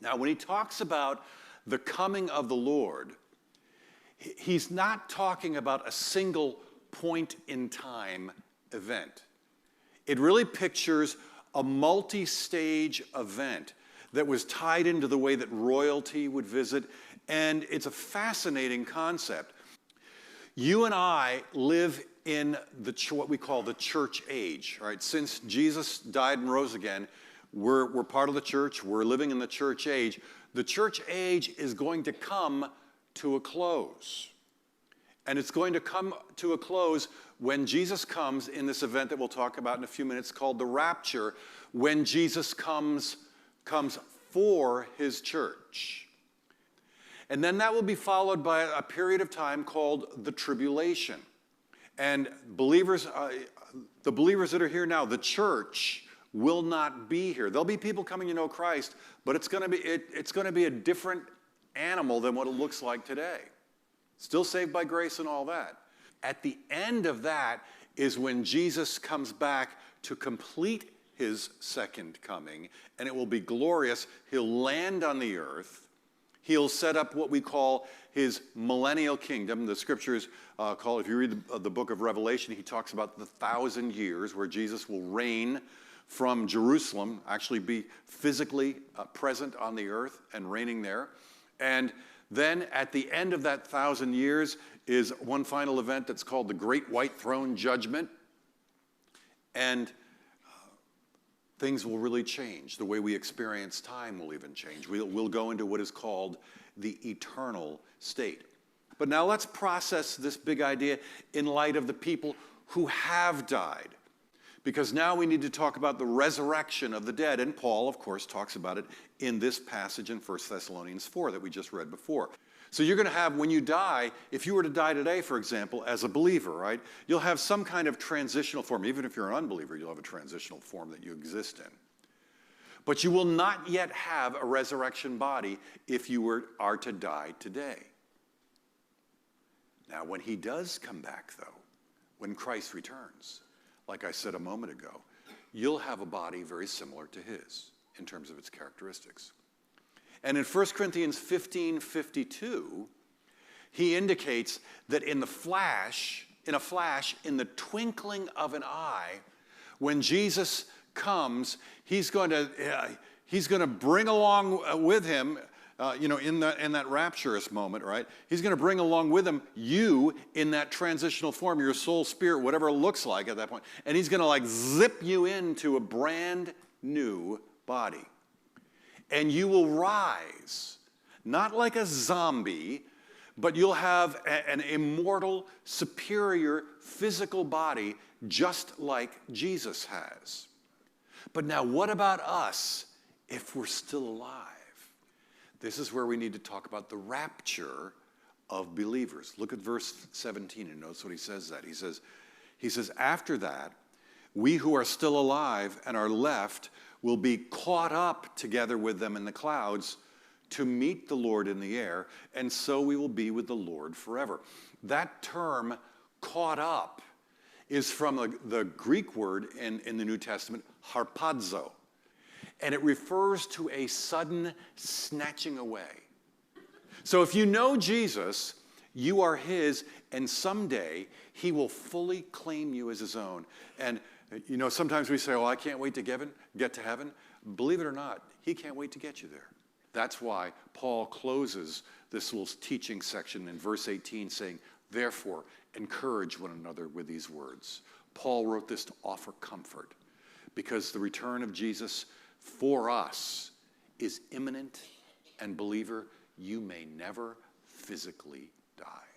Now, when he talks about the coming of the Lord, he's not talking about a single point in time event. It really pictures a multi-stage event that was tied into the way that royalty would visit, and it's a fascinating concept. You and I live in what we call the church age, right? Since Jesus died and rose again, we're part of the church, we're living in the church age. The church age is going to come to a close. And it's going to come to a close when Jesus comes in this event that we'll talk about in a few minutes called the rapture, when Jesus comes for his church. And then that will be followed by a period of time called the tribulation. And believers, the believers that are here now, the church will not be here. There'll be people coming to know Christ, but it's going to be a different animal than what it looks like today. Still saved by grace and all that. At the end of that is when Jesus comes back to complete his second coming, and it will be glorious. He'll land on the earth. He'll set up what we call his millennial kingdom. The scriptures call, if you read the book of Revelation, he talks about the 1,000 years where Jesus will reign from Jerusalem, actually be physically present on the earth and reigning there. And then at the end of that 1,000 years is one final event that's called the Great White Throne Judgment. And things will really change. The way we experience time will even change. We'll go into what is called the eternal state. But now let's process this big idea in light of the people who have died. Because now we need to talk about the resurrection of the dead. And Paul, of course, talks about it in this passage in 1 Thessalonians 4 that we just read before. So you're going to have, when you die, if you were to die today, for example, as a believer, right, you'll have some kind of transitional form. Even if you're an unbeliever, you'll have a transitional form that you exist in. But you will not yet have a resurrection body if you are to die today. Now, when he does come back, though, when Christ returns, like I said a moment ago, you'll have a body very similar to his in terms of its characteristics. And in 1 Corinthians 15:52, he indicates that in a flash, in the twinkling of an eye, when Jesus comes, he's going to bring along with him, in that rapturous moment, right? He's going to bring along with him you in that transitional form, your soul, spirit, whatever it looks like at that point. And he's going to zip you into a brand new body. And you will rise, not like a zombie, but you'll have an immortal, superior physical body just like Jesus has. But now what about us if we're still alive? This is where we need to talk about the rapture of believers. Look at verse 17 and notice what he says that. He says, after that, we who are still alive and are left will be caught up together with them in the clouds to meet the Lord in the air, and so we will be with the Lord forever. That term, caught up, is from the Greek word in the New Testament, harpazo. And it refers to a sudden snatching away. So if you know Jesus, you are his, and someday he will fully claim you as his own. And sometimes we say, I can't wait to get to heaven. Believe it or not, he can't wait to get you there. That's why Paul closes this little teaching section in verse 18 saying, therefore, encourage one another with these words. Paul wrote this to offer comfort because the return of Jesus for us is imminent, and believer, you may never physically die.